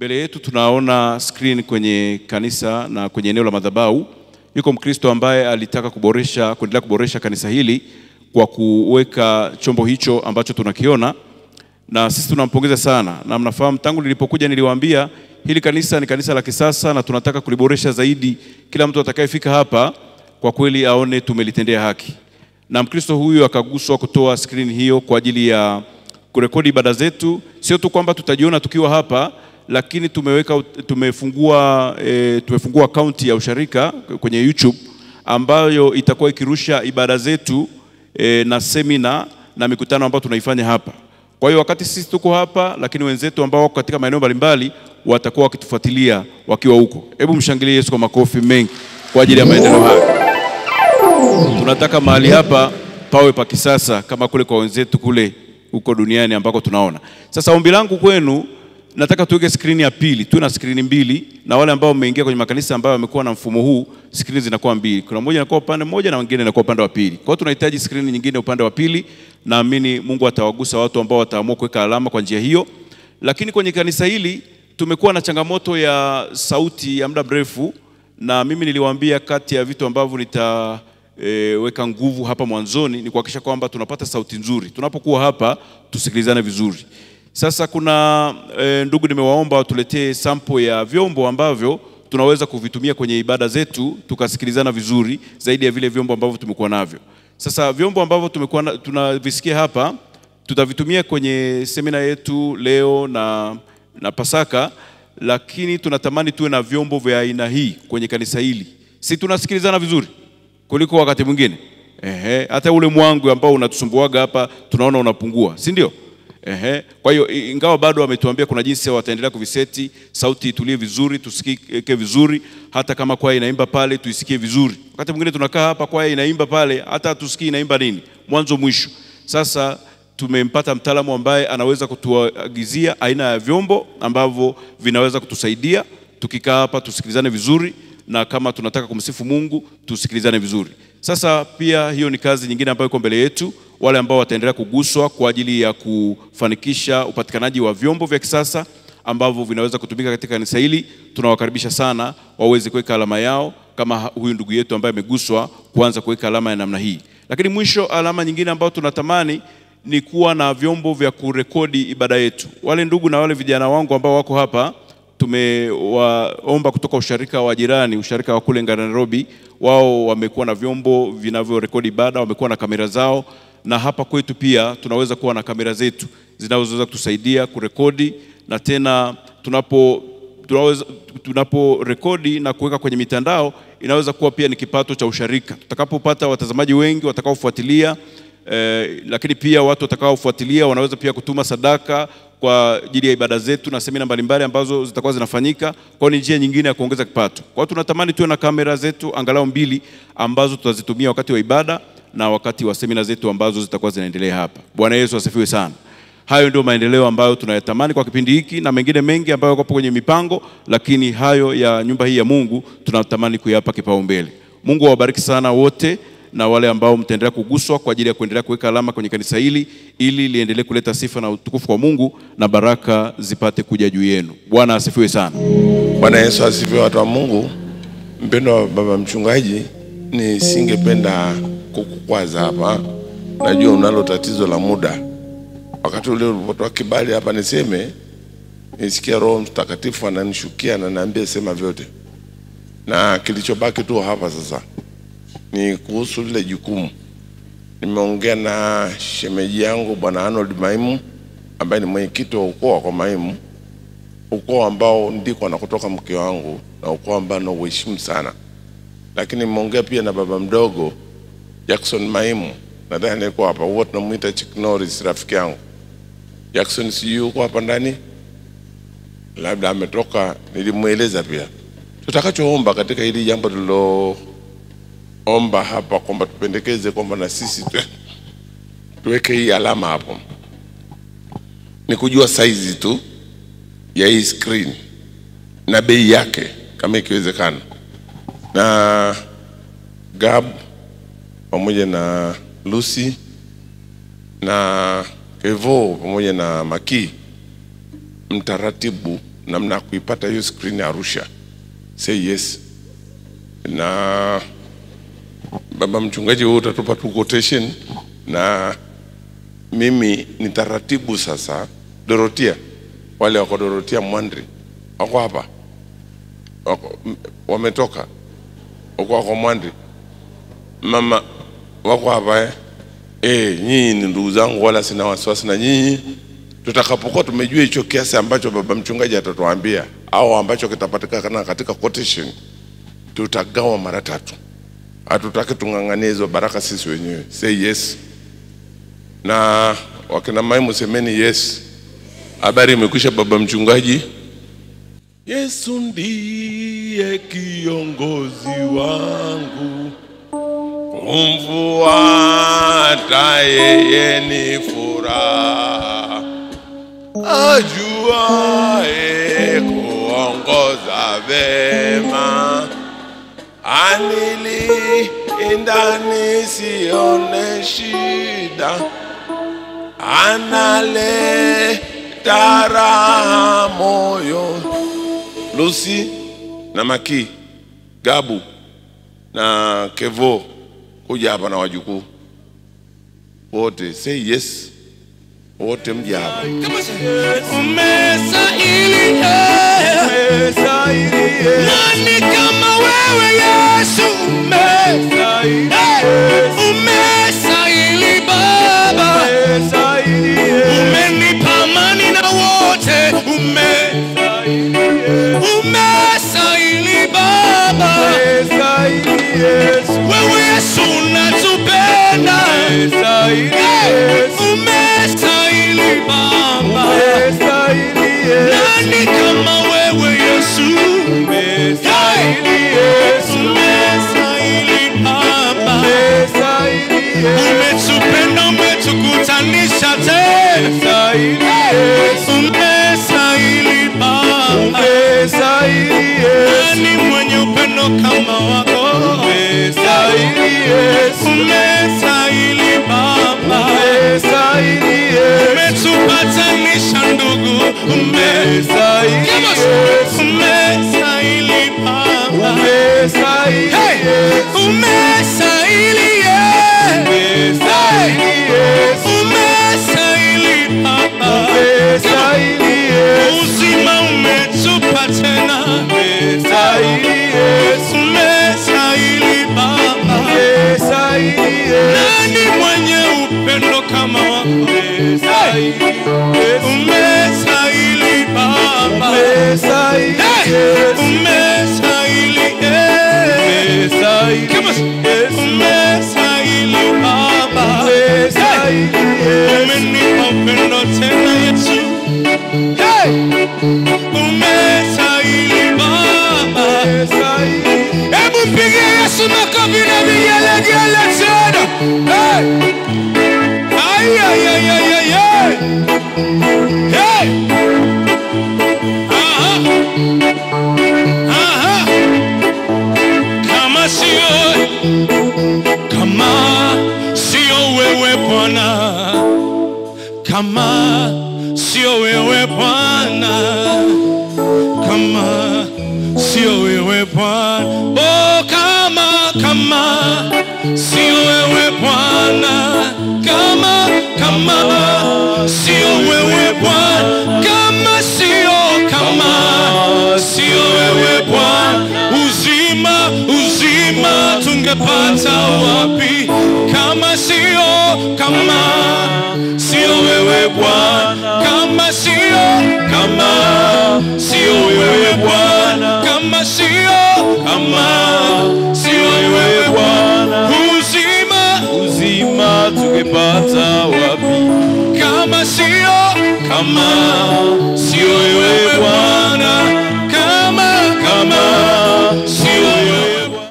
Mbele yetu tunaona screen kwenye kanisa na kwenye eneo la madhabahu. Yuko Mkristo ambaye alitaka kuendelea kuboresha kanisa hili kwa kuweka chombo hicho ambacho tunakiona, na sisi tunampongeza sana. Na mnafahamu tangu nilipokuja niliwaambia hili kanisa ni kanisa la kisasa na tunataka kuliboresha zaidi. Kila mtu atakayefika hapa kwa kweli aone tumelitendea haki. Na Mkristo huyu akaguswa kutoa screen hiyo kwa ajili ya kurekodi ibada zetu. Sio tu kwamba tutajiona tukiwa hapa, lakini tumefungua account ya usharika kwenye YouTube ambayo itakuwa ikirusha ibada zetu na semina na mikutano ambayo tunaifanya hapa. Kwa hiyo wakati sisi tuko hapa, lakini wenzetu ambao wako katika maeneo mbalimbali watakuwa wakitufuatilia wakiwa huko. Hebu mshangilie Yesu kwa makofi mengi kwa ajili ya maendeleo haya. Tunataka mahali hapa pawe pa kisasa kama kule kwa wenzetu kule huko duniani ambako tunaona. Sasa ombi langu kwenu, nataka tuweke screen ya pili. Tuna screen mbili, na wale ambao wameingia kwenye makanisa ambao wamekuwa na mfumo huu, screen zinakuwa mbili. Kuna moja inakuwa upande mmoja na nyingine inakuwa upande wa pili. Kwa hiyo tunahitaji screen nyingine upande wa pili. Naamini Mungu atawagusa watu ambao wataamua kuweka alama kwa njia hiyo. Lakini kwenye kanisa hili tumekuwa na changamoto ya sauti ya muda mrefu, na mimi niliwaambia kati ya vitu ambavyo weka nguvu hapa mwanzoni ni kuhakikisha kwamba tunapata sauti nzuri. Tunapokuwa hapa tusikilizane vizuri. Sasa kuna ndugu nimewaomba watuletee sample ya vyombo ambavyo tunaweza kuvitumia kwenye ibada zetu tukasikilizana vizuri zaidi ya vile vyombo ambavyo tumekuwa navyo. Sasa vyombo ambavyo tunavisikia hapa tutavitumia kwenye semina yetu leo na Pasaka, lakini tunatamani tuwe na vyombo vya aina hii kwenye kanisa hili. Si tunasikilizana vizuri kuliko wakati mwingine? Hata ule mwangu ambao unatusumbuaga hapa tunaona unapungua, si ndio? Kwa hiyo ingawa bado wametuambia kuna jinsi wataendelea kuviseti, sauti itulie vizuri, tusikike vizuri, hata kama kwaya inaimba pale tuisikie vizuri. Wakati mwingine tunakaa hapa kwaya inaimba pale hata tusikii inaimba nini mwanzo mwisho. Sasa tumempata mtaalamu ambaye anaweza kutuagizia aina ya vyombo ambavyo vinaweza kutusaidia tukikaa hapa tusikilizane vizuri, na kama tunataka kumsifu Mungu tusikilizane vizuri. Sasa pia hiyo ni kazi nyingine ambayo iko mbele yetu. Wale ambao wataendelea kuguswa kwa ajili ya kufanikisha upatikanaji wa vyombo vya kisasa ambavyo vinaweza kutumika katika kanisa hili, tunawakaribisha sana waweze kuweka alama yao kama huyu ndugu yetu ambaye ameguswa kuanza kuweka alama ya namna hii. Lakini mwisho, alama nyingine ambayo tunatamani ni kuwa na vyombo vya kurekodi ibada yetu. Wale ndugu na wale vijana wangu ambao wako hapa tumewaomba kutoka usharika wa jirani, usharika wa kule Nairobi, wao wamekuwa na vyombo vinavyorekodi ibada, wamekuwa na kamera zao, na hapa kwetu pia tunaweza kuwa na kamera zetu zinazoweza kutusaidia kurekodi, na tena tunapo rekodi na kuweka kwenye mitandao inaweza kuwa pia ni kipato cha usharika. Tutakapopata watazamaji wengi watakaofuatilia, lakini pia watu watakaofuatilia wanaweza pia kutuma sadaka kwa ajili ya ibada zetu na semina mbalimbali ambazo zitakuwa zinafanyika. Kwa ni njia nyingine ya kuongeza kipato. Kwa hiyo tunatamani tuwe na kamera zetu angalau mbili ambazo tutazitumia wakati wa ibada na wakati wa semina zetu ambazo zitakuwa zinaendelea hapa. Bwana Yesu asifiwe sana. Hayo ndio maendeleo ambayo tunayatamani kwa kipindi hiki, na mengine mengi ambayo yako kwenye mipango, lakini hayo ya nyumba hii ya Mungu tunatamani kuyapa kipaumbele. Mungu awabariki sana wote, na wale ambao mtaendelea kuguswa kwa ajili ya kuendelea kuweka alama kwenye kanisa hili ili liendelee kuleta sifa na utukufu kwa Mungu na baraka zipate kuja juu yenu. Bwana asifiwe sana. Bwana Yesu asifiwe, watu wa Mungu. Mpendwa baba mchungaji, nisingependa kukukwaza hapa. Najua unalo tatizo la muda. Wakati ule ulipotoa kibali hapa niseme, nisikia Roho Mtakatifu ananishukia na ananiambia sema vyote. Na kilichobaki tu hapa sasa ni kuhusu lile jukumu. Nimeongea na shemeji yangu Bwana Arnold Maimu ambaye ni mwenyekiti wa ukoo kwa Maimu, ukoo ambao ndiko anakotoka mke wangu na ukoo ambao na uheshimu sana. Lakini nimeongea pia na baba mdogo Jackson Maimu, nadhani yuko hapa, wote tunamuita Chick Norris, rafiki yangu. Jackson si yuko hapa ndani? Labda ametoka, nilimueleza pia. Tutakachoomba katika hili jambo omba hapa kwamba tupendekeze kwamba na sisi tuweke hii alama hapo, ni kujua size tu ya hii screen na bei yake kama ikiwezekana, na Gab pamoja na Lucy na Kevo pamoja na Maki mtaratibu namna ya kuipata hiyo screen Arusha. Say yes. Na baba mchungaji, wewe utatupa tu quotation, na mimi nitaratibu sasa. Dorotia, wale wako Dorotia Mwandri wako hapa, wametoka wako Mwandri, mama wako hapa nyinyi ni ndugu zangu, wala sina wasiwasi na nyinyi. Tutakapokuwa tumejua hicho kiasi ambacho baba mchungaji atatuambia au ambacho kitapatikana katika quotation, tutagawa mara 3. Hatutaki tunganganie hizo baraka sisi wenyewe. Say yes. Na wakina maimu semeni yes. Habari imekwisha baba mchungaji. Yesu ndiye kiongozi wangu, kumfuata yeye ni furaha, ajuaye kuongoza vema, anilinda nisione shida, analeta raha moyo. Lucy na Maki, Gabu na Kevo kuja hapa na wajukuu wote. Say yes. Wote mje hapa. Umestahili, nani kama wewe Yesu? Umestahili Baba, umenipa amani na wote. Umestahili Baba, wewe Yesu unatupenda. Umestahili Baba, nani kama wewe Yesu? Umestahili Baba, umetupenda, umetukutanisha tena. Umestahili Baba, nani mwenye upendo kama wako? Umestahili Baba, umetupatanisha ndugu. Umestahili Baba, umestahili Baba, uzima umetupa tena. Umestahili Baba, nani mwenye upendo kama wako? Umestahili Baba, umestahili Baba, umenipa upendo tena Yesu. Umestahili Baba, hebu mpigie Yesu makofi na vigelegele tena. Kama sio wewe Bwana, kama sio wewe Bwana, oh kama sio wewe Bwana, kama sio wewe Bwana, kama sio wewe Bwana, uzima tungepata wapi? Kama sio wewe Bwana, kama sio wewe Bwana, kama sio wewe Bwana, uzima tungepata wapi? Kama sio wewe